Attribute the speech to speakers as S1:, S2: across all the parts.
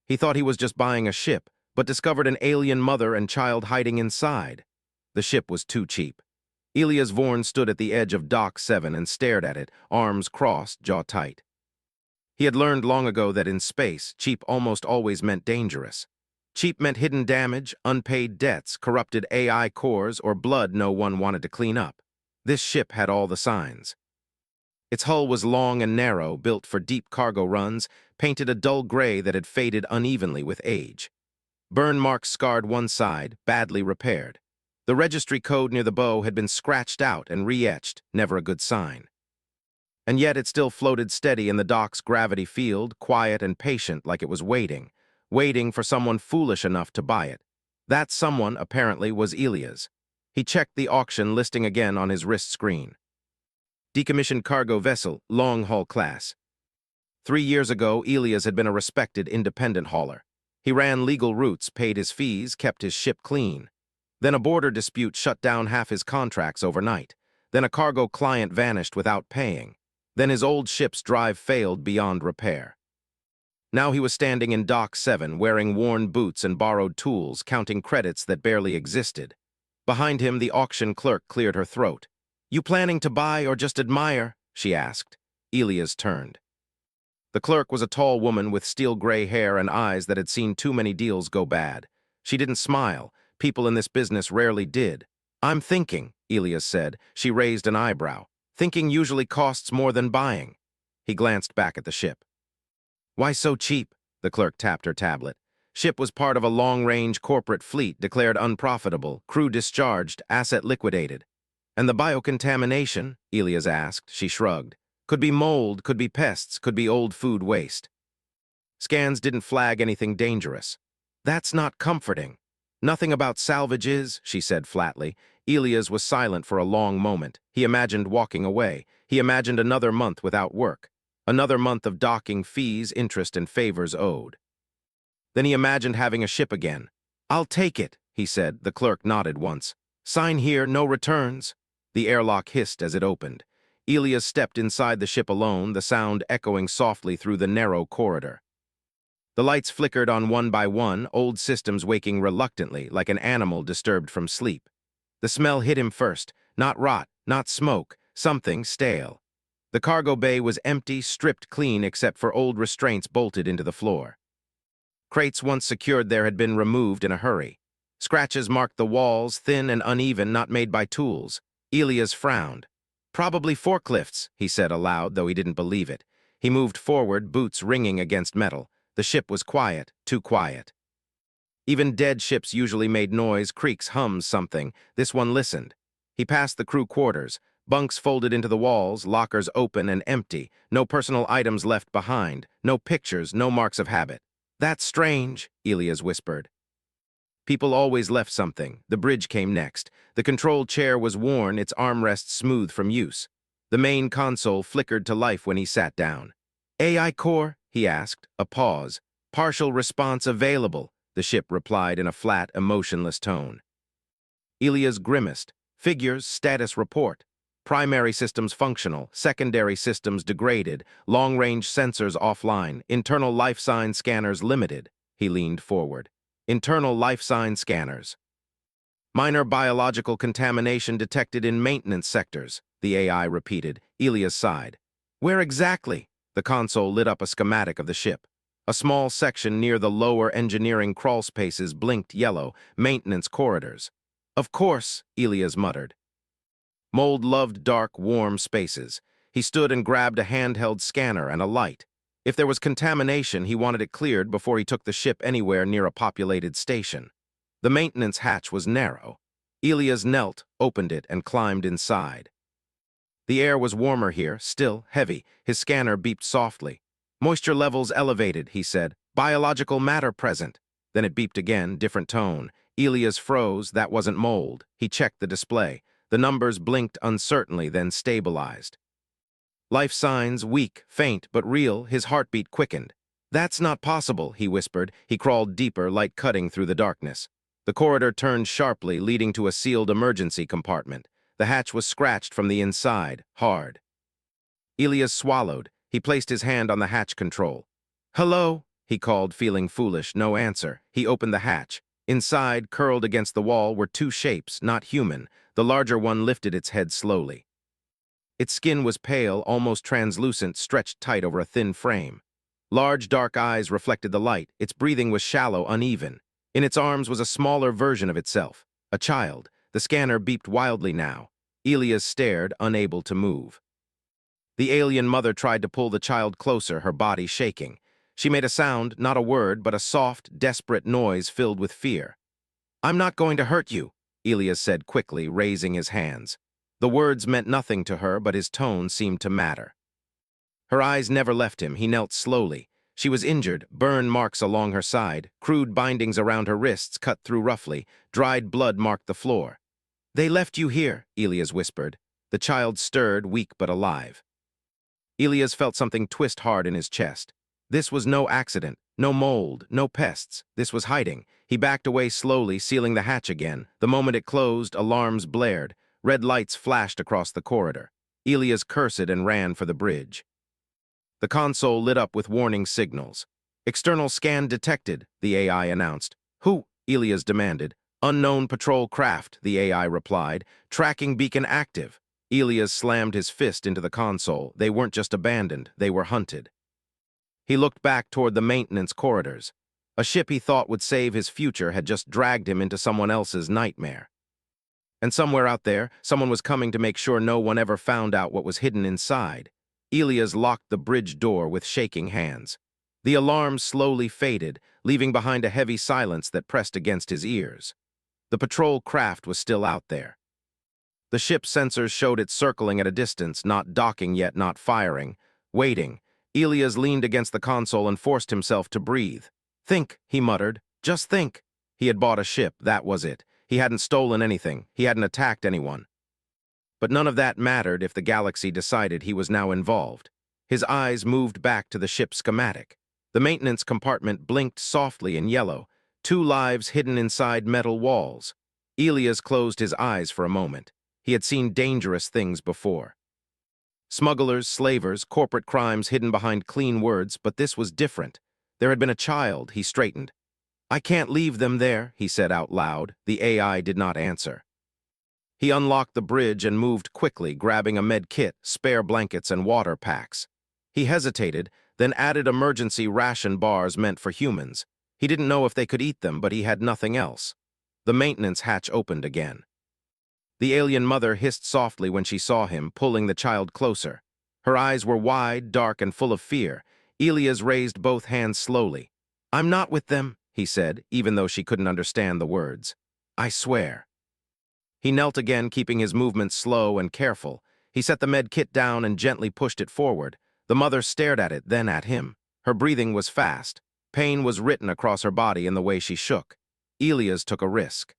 S1: He thought he was just buying a ship, but discovered an alien mother and child hiding inside. The ship was too cheap. Elias Vorn stood at the edge of Dock 7 and stared at it, arms crossed, jaw tight. He had learned long ago that in space, cheap almost always meant dangerous. Cheap meant hidden damage, unpaid debts, corrupted AI cores, or blood no one wanted to clean up. This ship had all the signs. Its hull was long and narrow, built for deep cargo runs, painted a dull gray that had faded unevenly with age. Burn marks scarred one side, badly repaired. The registry code near the bow had been scratched out and re-etched, never a good sign. And yet it still floated steady in the dock's gravity field, quiet and patient like it was waiting for someone foolish enough to buy it. That someone, apparently, was Elias. He checked the auction listing again on his wrist screen. Decommissioned cargo vessel, long-haul class. 3 years ago, Elias had been a respected independent hauler. He ran legal routes, paid his fees, kept his ship clean. Then a border dispute shut down half his contracts overnight. Then a cargo client vanished without paying. Then his old ship's drive failed beyond repair. Now he was standing in Dock 7, wearing worn boots and borrowed tools, counting credits that barely existed. Behind him, the auction clerk cleared her throat. "You planning to buy or just admire?" she asked. Elias turned. The clerk was a tall woman with steel-gray hair and eyes that had seen too many deals go bad. She didn't smile. People in this business rarely did. "I'm thinking," Elias said. She raised an eyebrow. "Thinking usually costs more than buying." He glanced back at the ship. "Why so cheap?" The clerk tapped her tablet. Ship was part of a long-range corporate fleet declared unprofitable, crew discharged, asset liquidated. "And the biocontamination?" Elias asked. She shrugged. "Could be mold, could be pests, could be old food waste." Scans didn't flag anything dangerous. "That's not comforting." "Nothing about salvage is," she said flatly. Elias was silent for a long moment. He imagined walking away. He imagined another month without work. Another month of docking fees, interest, and favors owed. Then he imagined having a ship again. "I'll take it," he said. The clerk nodded once. "Sign here, no returns." The airlock hissed as it opened. Elias stepped inside the ship alone, the sound echoing softly through the narrow corridor. The lights flickered on one by one, old systems waking reluctantly, like an animal disturbed from sleep. The smell hit him first, not rot, not smoke, something stale. The cargo bay was empty, stripped clean except for old restraints bolted into the floor. Crates once secured there had been removed in a hurry. Scratches marked the walls, thin and uneven, not made by tools. Elias frowned. "Probably forklifts," he said aloud, though he didn't believe it. He moved forward, boots ringing against metal. The ship was quiet, too quiet. Even dead ships usually made noise, creaks, hums, something. This one listened. He passed the crew quarters, bunks folded into the walls, lockers open and empty, no personal items left behind, no pictures, no marks of habit. "That's strange," Elias whispered. People always left something. The bridge came next. The control chair was worn, its armrests smooth from use. The main console flickered to life when he sat down. "AI core?" he asked. A pause. "Partial response available," the ship replied in a flat, emotionless tone. Elias grimaced. "Figures, status report. Primary systems functional, secondary systems degraded, long-range sensors offline, internal life sign scanners limited." He leaned forward. "Internal life sign scanners. Minor biological contamination detected in maintenance sectors," the AI repeated. Elias sighed. "Where exactly?" The console lit up a schematic of the ship. A small section near the lower engineering crawl spaces blinked yellow, maintenance corridors. "Of course," Elias muttered. Mold loved dark, warm spaces. He stood and grabbed a handheld scanner and a light. If there was contamination, he wanted it cleared before he took the ship anywhere near a populated station. The maintenance hatch was narrow. Elias knelt, opened it, and climbed inside. The air was warmer here, still heavy. His scanner beeped softly. "Moisture levels elevated," he said. "Biological matter present." Then it beeped again, different tone. Elias froze. That wasn't mold. He checked the display. The numbers blinked uncertainly, then stabilized. Life signs, weak, faint, but real. His heartbeat quickened. "That's not possible," he whispered. He crawled deeper, light cutting through the darkness. The corridor turned sharply, leading to a sealed emergency compartment. The hatch was scratched from the inside, hard. Elias swallowed. He placed his hand on the hatch control. "Hello?" he called, feeling foolish. No answer. He opened the hatch. Inside, curled against the wall, were two shapes, not human. The larger one lifted its head slowly. Its skin was pale, almost translucent, stretched tight over a thin frame. Large, dark eyes reflected the light. Its breathing was shallow, uneven. In its arms was a smaller version of itself, a child. The scanner beeped wildly now. Elias stared, unable to move. The alien mother tried to pull the child closer, her body shaking. She made a sound, not a word, but a soft, desperate noise filled with fear. "I'm not going to hurt you," Elias said quickly, raising his hands. The words meant nothing to her, but his tone seemed to matter. Her eyes never left him. He knelt slowly. She was injured, burn marks along her side, crude bindings around her wrists cut through roughly, dried blood marked the floor. "They left you here," Elias whispered. The child stirred, weak but alive. Elias felt something twist hard in his chest. This was no accident, no mold, no pests. This was hiding. He backed away slowly, sealing the hatch again. The moment it closed, alarms blared. Red lights flashed across the corridor. Elias cursed and ran for the bridge. The console lit up with warning signals. "External scan detected," the AI announced. "Who?" Elias demanded. "Unknown patrol craft," the AI replied. "Tracking beacon active." Elias slammed his fist into the console. They weren't just abandoned, they were hunted. He looked back toward the maintenance corridors. A ship he thought would save his future had just dragged him into someone else's nightmare. And somewhere out there, someone was coming to make sure no one ever found out what was hidden inside. Elias locked the bridge door with shaking hands. The alarm slowly faded, leaving behind a heavy silence that pressed against his ears. The patrol craft was still out there. The ship's sensors showed it circling at a distance, not docking yet, not firing. Waiting. Elias leaned against the console and forced himself to breathe. "Think," he muttered. "Just think." He had bought a ship, that was it. He hadn't stolen anything. He hadn't attacked anyone. But none of that mattered if the galaxy decided he was now involved. His eyes moved back to the ship's schematic. The maintenance compartment blinked softly in yellow, 2 lives hidden inside metal walls. Elias closed his eyes for a moment. He had seen dangerous things before. Smugglers, slavers, corporate crimes hidden behind clean words, but this was different. There had been a child. He straightened. "I can't leave them there," he said out loud. The AI did not answer. He unlocked the bridge and moved quickly, grabbing a med kit, spare blankets, and water packs. He hesitated, then added emergency ration bars meant for humans. He didn't know if they could eat them, but he had nothing else. The maintenance hatch opened again. The alien mother hissed softly when she saw him, pulling the child closer. Her eyes were wide, dark, and full of fear. Elias raised both hands slowly. "I'm not with them," he said, even though she couldn't understand the words. "I swear." He knelt again, keeping his movements slow and careful. He set the med kit down and gently pushed it forward. The mother stared at it, then at him. Her breathing was fast. Pain was written across her body in the way she shook. Elias took a risk.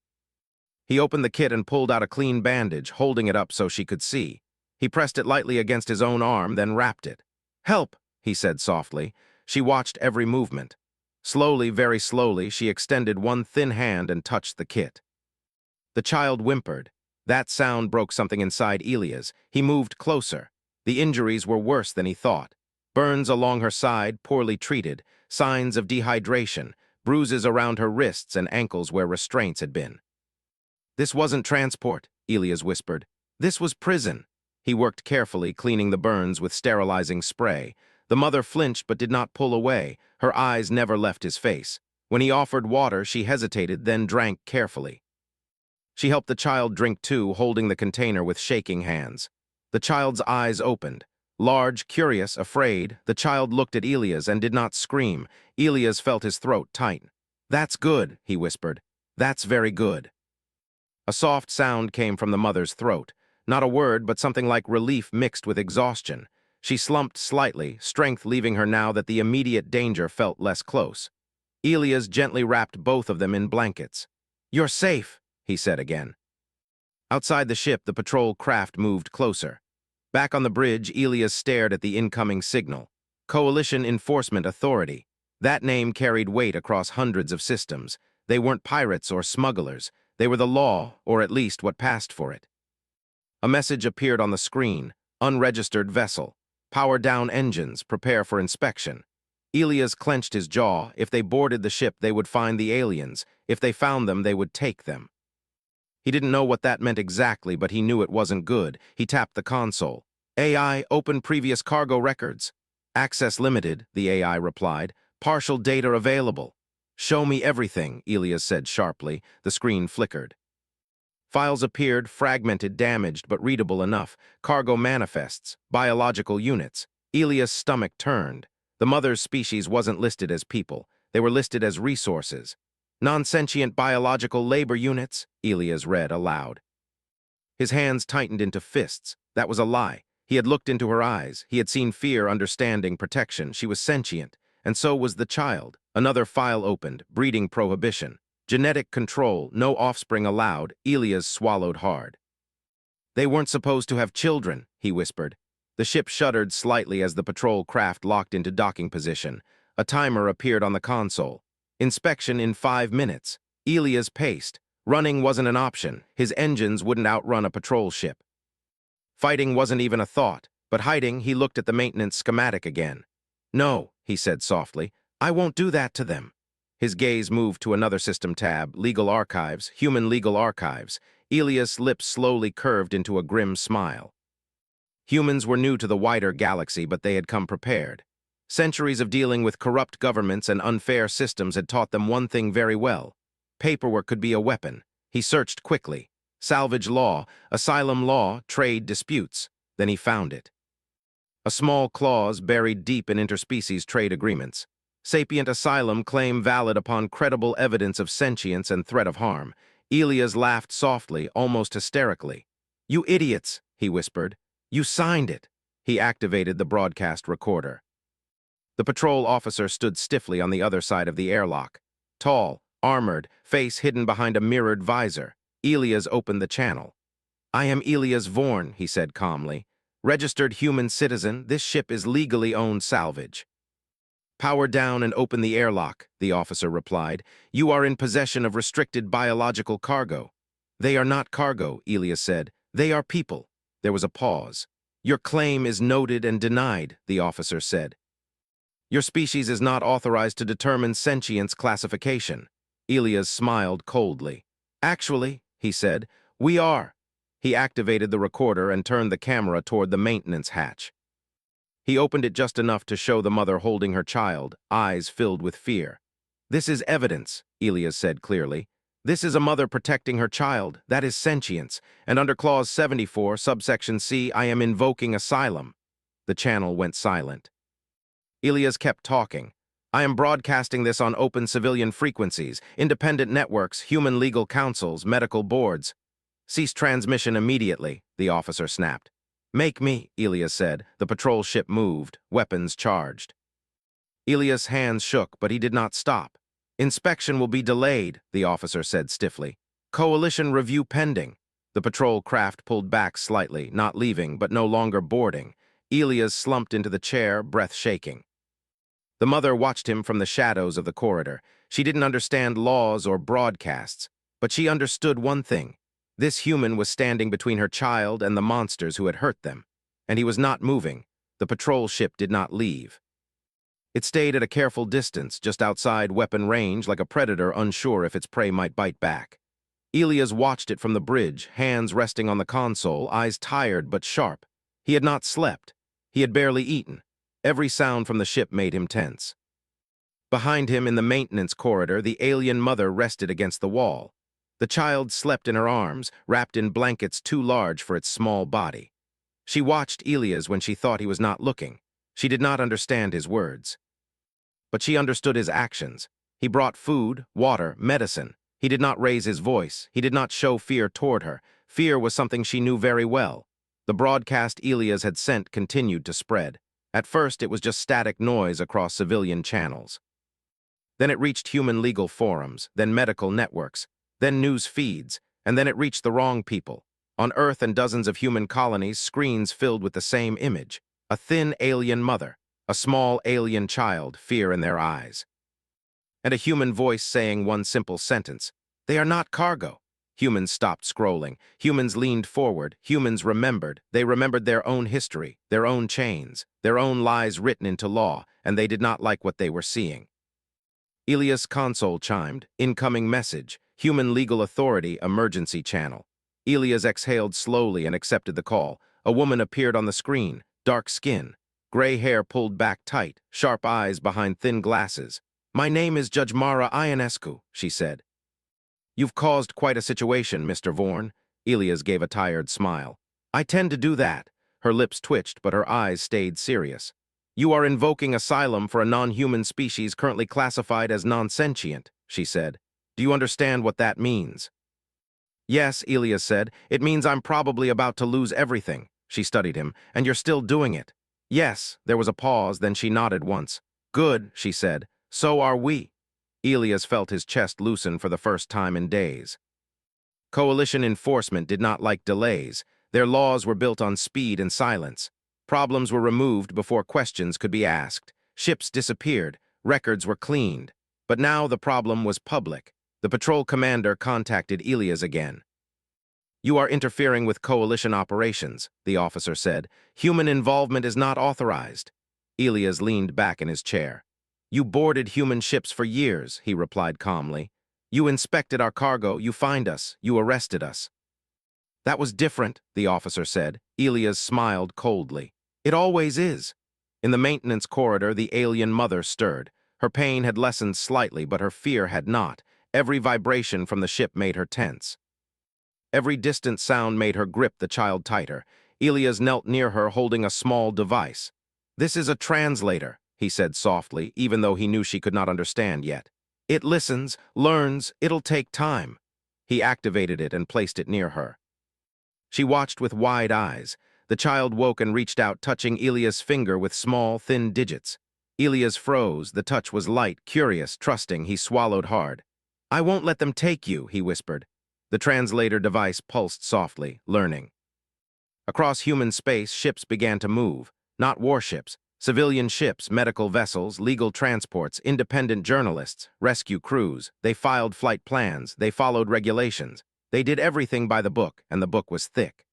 S1: He opened the kit and pulled out a clean bandage, holding it up so she could see. He pressed it lightly against his own arm, then wrapped it. "Help," he said softly. She watched every movement. Slowly, very slowly, she extended one thin hand and touched the kit. The child whimpered. That sound broke something inside Elias. He moved closer. The injuries were worse than he thought. Burns along her side, poorly treated, signs of dehydration, bruises around her wrists and ankles where restraints had been. "This wasn't transport," Elias whispered. "This was prison." He worked carefully, cleaning the burns with sterilizing spray. The mother flinched but did not pull away. Her eyes never left his face. When he offered water, she hesitated, then drank carefully. She helped the child drink too, holding the container with shaking hands. The child's eyes opened. Large, curious, afraid, the child looked at Elias and did not scream. Elias felt his throat tighten. "That's good," he whispered. "That's very good." A soft sound came from the mother's throat. Not a word, but something like relief mixed with exhaustion. She slumped slightly, strength leaving her now that the immediate danger felt less close. Elias gently wrapped both of them in blankets. "You're safe," he said again. Outside the ship, the patrol craft moved closer. Back on the bridge, Elias stared at the incoming signal. Coalition Enforcement Authority. That name carried weight across hundreds of systems. They weren't pirates or smugglers. They were the law, or at least what passed for it. A message appeared on the screen. "Unregistered vessel. Power down engines. Prepare for inspection." Elias clenched his jaw. If they boarded the ship, they would find the aliens. If they found them, they would take them. He didn't know what that meant exactly, but he knew it wasn't good. He tapped the console. AI, open previous cargo records. Access limited, the AI replied. Partial data available. Show me everything, Elias said sharply. The screen flickered. Files appeared, fragmented, damaged, but readable enough. Cargo manifests, biological units. Elias' stomach turned. The mother's species wasn't listed as people. They were listed as resources. Non-sentient biological labor units, Elias read aloud. His hands tightened into fists. That was a lie. He had looked into her eyes. He had seen fear, understanding, protection. She was sentient. And so was the child. Another file opened, breeding prohibition. Genetic control, no offspring allowed. Elias swallowed hard. They weren't supposed to have children, he whispered. The ship shuddered slightly as the patrol craft locked into docking position. A timer appeared on the console. Inspection in 5 minutes. Elias paced. Running wasn't an option. His engines wouldn't outrun a patrol ship. Fighting wasn't even a thought, but hiding, he looked at the maintenance schematic again. No, he said softly, I won't do that to them. His gaze moved to another system tab, Legal Archives, Human Legal Archives. Elias' lips slowly curved into a grim smile. Humans were new to the wider galaxy, but they had come prepared. Centuries of dealing with corrupt governments and unfair systems had taught them one thing very well. Paperwork could be a weapon. He searched quickly. Salvage law, asylum law, trade disputes. Then he found it. A small clause buried deep in interspecies trade agreements. Sapient asylum claim valid upon credible evidence of sentience and threat of harm. Elias laughed softly, almost hysterically. You idiots, he whispered. You signed it. He activated the broadcast recorder. The patrol officer stood stiffly on the other side of the airlock. Tall, armored, face hidden behind a mirrored visor. Elias opened the channel. I am Elias Vorn, he said calmly. Registered human citizen, this ship is legally owned salvage. Power down and open the airlock, the officer replied. You are in possession of restricted biological cargo. They are not cargo, Elias said. They are people. There was a pause. Your claim is noted and denied, the officer said. Your species is not authorized to determine sentience classification. Elias smiled coldly. Actually, he said, we are. He activated the recorder and turned the camera toward the maintenance hatch. He opened it just enough to show the mother holding her child, eyes filled with fear. This is evidence, Elias said clearly. This is a mother protecting her child. That is sentience. And under Clause 74, subsection C, I am invoking asylum. The channel went silent. Elias kept talking. I am broadcasting this on open civilian frequencies, independent networks, human legal councils, medical boards. Cease transmission immediately, the officer snapped. Make me, Elias said. The patrol ship moved, weapons charged. Elias' hands shook, but he did not stop. Inspection will be delayed, the officer said stiffly. Coalition review pending. The patrol craft pulled back slightly, not leaving, but no longer boarding. Elias slumped into the chair, breath shaking. The mother watched him from the shadows of the corridor. She didn't understand laws or broadcasts, but she understood one thing. This human was standing between her child and the monsters who had hurt them, and he was not moving. The patrol ship did not leave. It stayed at a careful distance, just outside weapon range, like a predator unsure if its prey might bite back. Elias watched it from the bridge, hands resting on the console, eyes tired but sharp. He had not slept. He had barely eaten. Every sound from the ship made him tense. Behind him in the maintenance corridor, the alien mother rested against the wall. The child slept in her arms, wrapped in blankets too large for its small body. She watched Elias when she thought he was not looking. She did not understand his words. But she understood his actions. He brought food, water, medicine. He did not raise his voice. He did not show fear toward her. Fear was something she knew very well. The broadcast Elias had sent continued to spread. At first, it was just static noise across civilian channels. Then it reached human legal forums, then medical networks, then news feeds, and then it reached the wrong people. On Earth and dozens of human colonies, screens filled with the same image. A thin alien mother, a small alien child, fear in their eyes. And a human voice saying one simple sentence, they are not cargo. Humans stopped scrolling. Humans leaned forward. Humans remembered. They remembered their own history, their own chains, their own lies written into law, and they did not like what they were seeing. Ilia's console chimed. Incoming message. Human legal authority, emergency channel. Ilias exhaled slowly and accepted the call. A woman appeared on the screen, dark skin, gray hair pulled back tight, sharp eyes behind thin glasses. "My name is Judge Mara Ionescu," she said. "You've caused quite a situation, Mr. Vorn." Ilias gave a tired smile. "I tend to do that." Her lips twitched, but her eyes stayed serious. "You are invoking asylum for a non-human species currently classified as non-sentient," she said. "Do you understand what that means?" "Yes," Ilias said. "It means I'm probably about to lose everything." She studied him. "And you're still doing it." "Yes." There was a pause, then she nodded once. "Good," she said. "So are we." Ilias felt his chest loosen for the first time in days. Coalition enforcement did not like delays. Their laws were built on speed and silence. Problems were removed before questions could be asked. Ships disappeared. Records were cleaned. But now the problem was public. The patrol commander contacted Ilias again. "You are interfering with coalition operations," the officer said. "Human involvement is not authorized." Ilias leaned back in his chair. "You boarded human ships for years," he replied calmly. "You inspected our cargo, you fined us, you arrested us." "That was different," the officer said. Ilias smiled coldly. "It always is." In the maintenance corridor, the alien mother stirred. Her pain had lessened slightly, but her fear had not. Every vibration from the ship made her tense. Every distant sound made her grip the child tighter. Ilias knelt near her, holding a small device. "This is a translator," he said softly, even though he knew she could not understand yet. "It listens, learns, it'll take time." He activated it and placed it near her. She watched with wide eyes. The child woke and reached out, touching Ilias' finger with small, thin digits. Ilias froze. The touch was light, curious, trusting. He swallowed hard. "I won't let them take you," he whispered. The translator device pulsed softly, learning. Across human space, ships began to move. Not warships. Civilian ships, medical vessels, legal transports, independent journalists, rescue crews. They filed flight plans. They followed regulations. They did everything by the book, and the book was thick.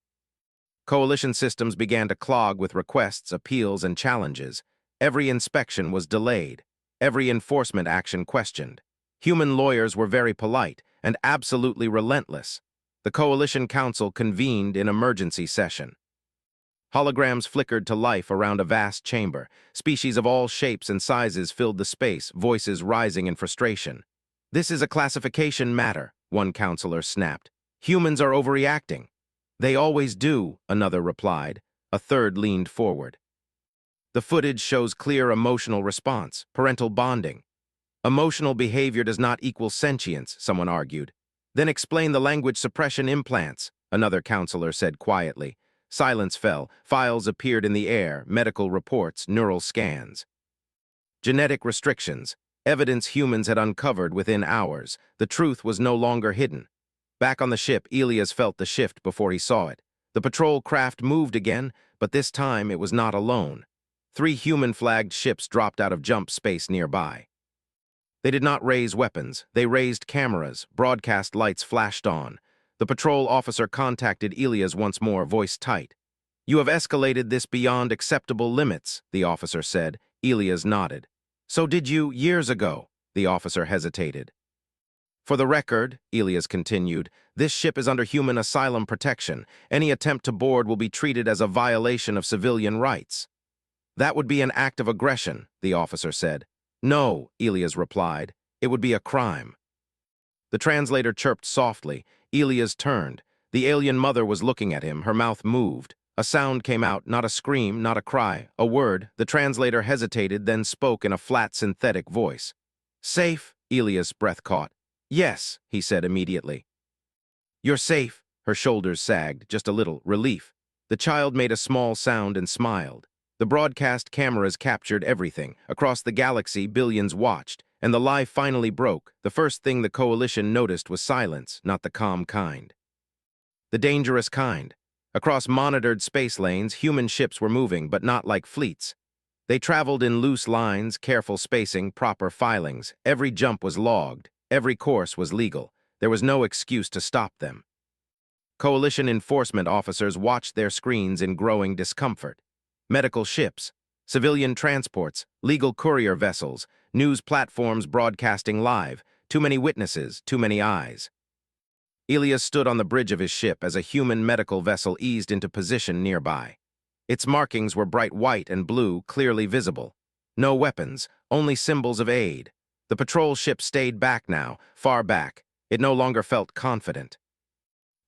S1: Coalition systems began to clog with requests, appeals, and challenges. Every inspection was delayed. Every enforcement action questioned. Human lawyers were very polite and absolutely relentless. The Coalition Council convened in emergency session. Holograms flickered to life around a vast chamber. Species of all shapes and sizes filled the space, voices rising in frustration. "This is a classification matter," one counselor snapped. "Humans are overreacting." "They always do," another replied. A third leaned forward. "The footage shows clear emotional response, parental bonding." "Emotional behavior does not equal sentience," someone argued. "Then explain the language suppression implants," another counselor said quietly. Silence fell. Files appeared in the air, medical reports, neural scans. Genetic restrictions, evidence humans had uncovered within hours. The truth was no longer hidden. Back on the ship, Ilias felt the shift before he saw it. The patrol craft moved again, but this time it was not alone. 3 human-flagged ships dropped out of jump space nearby. They did not raise weapons. They raised cameras. Broadcast lights flashed on. The patrol officer contacted Ilias once more, voice tight. "You have escalated this beyond acceptable limits," the officer said. Ilias nodded. "So did you years ago," the officer hesitated. "For the record," Ilias continued, "this ship is under human asylum protection. Any attempt to board will be treated as a violation of civilian rights." "That would be an act of aggression," the officer said. "No," Ilias replied. "It would be a crime." The translator chirped softly. Ilias turned. The alien mother was looking at him. Her mouth moved. A sound came out, not a scream, not a cry, a word. The translator hesitated, then spoke in a flat, synthetic voice. "Safe," Ilias' breath caught. "Yes," he said immediately. "You're safe." Her shoulders sagged, just a little, relief. The child made a small sound and smiled. The broadcast cameras captured everything. Across the galaxy, billions watched, and the lie finally broke. The first thing the Coalition noticed was silence, not the calm kind. The dangerous kind. Across monitored space lanes, human ships were moving, but not like fleets. They traveled in loose lines, careful spacing, proper filings. Every jump was logged. Every course was legal. There was no excuse to stop them. Coalition enforcement officers watched their screens in growing discomfort. Medical ships, civilian transports, legal courier vessels, news platforms broadcasting live, too many witnesses, too many eyes. Elias stood on the bridge of his ship as a human medical vessel eased into position nearby. Its markings were bright white and blue, clearly visible. No weapons, only symbols of aid. The patrol ship stayed back now, far back. It no longer felt confident.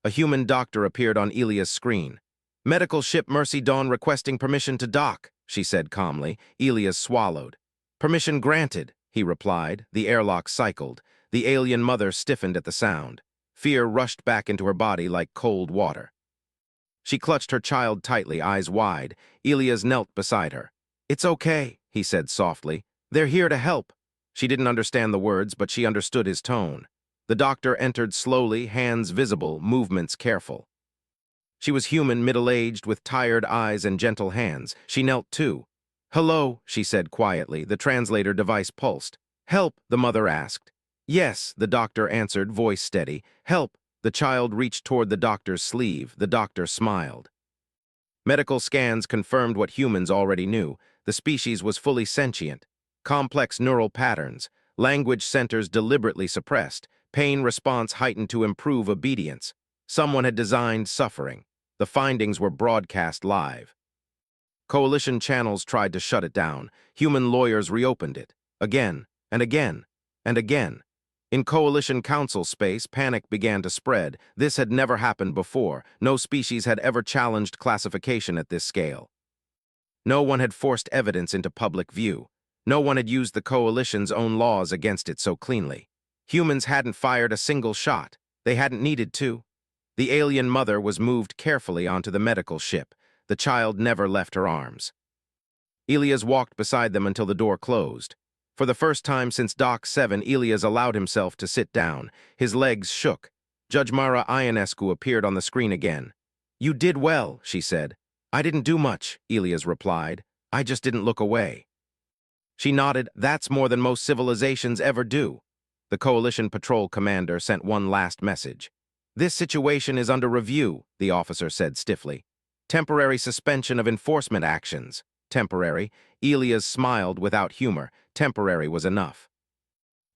S1: A human doctor appeared on Elias' screen. "Medical ship Mercy Dawn requesting permission to dock," she said calmly. Elias swallowed. "Permission granted," he replied. The airlock cycled. The alien mother stiffened at the sound. Fear rushed back into her body like cold water. She clutched her child tightly, eyes wide. Elias knelt beside her. "It's okay," he said softly. "They're here to help." She didn't understand the words, but she understood his tone. The doctor entered slowly, hands visible, movements careful. She was human, middle-aged, with tired eyes and gentle hands. She knelt too. "Hello," she said quietly. The translator device pulsed. "Help?" the mother asked. "Yes," the doctor answered, voice steady. "Help." The child reached toward the doctor's sleeve. The doctor smiled. Medical scans confirmed what humans already knew. The species was fully sentient. Complex neural patterns, language centers deliberately suppressed, pain response heightened to improve obedience. Someone had designed suffering. The findings were broadcast live. Coalition channels tried to shut it down. Human lawyers reopened it. Again, and again, and again. In Coalition Council space, panic began to spread. This had never happened before. No species had ever challenged classification at this scale. No one had forced evidence into public view. No one had used the Coalition's own laws against it so cleanly. Humans hadn't fired a single shot. They hadn't needed to. The alien mother was moved carefully onto the medical ship. The child never left her arms. Elias walked beside them until the door closed. For the first time since Dock 7, Elias allowed himself to sit down. His legs shook. Judge Mara Ionescu appeared on the screen again. "You did well," she said. "I didn't do much," Elias replied. "I just didn't look away." She nodded. "That's more than most civilizations ever do." The Coalition Patrol Commander sent one last message. "This situation is under review," the officer said stiffly. "Temporary suspension of enforcement actions." Temporary. Elias smiled without humor. Temporary was enough.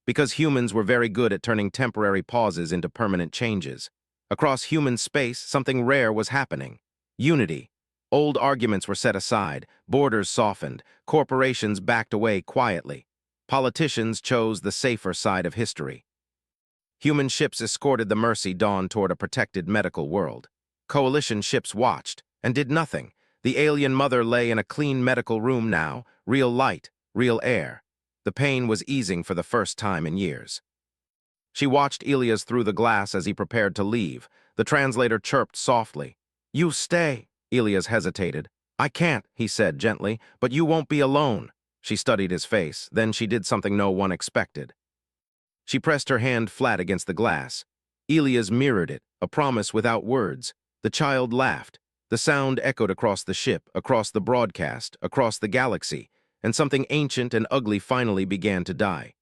S1: Because humans were very good at turning temporary pauses into permanent changes. Across human space, something rare was happening. Unity. Old arguments were set aside, borders softened, corporations backed away quietly. Politicians chose the safer side of history. Human ships escorted the Mercy Dawn toward a protected medical world. Coalition ships watched and did nothing. The alien mother lay in a clean medical room now, real light, real air. The pain was easing for the first time in years. She watched Elias through the glass as he prepared to leave. The translator chirped softly. "You stay." Elias hesitated. "I can't," he said gently, "but you won't be alone." She studied his face, then she did something no one expected. She pressed her hand flat against the glass. Elias mirrored it, a promise without words. The child laughed. The sound echoed across the ship, across the broadcast, across the galaxy, and something ancient and ugly finally began to die.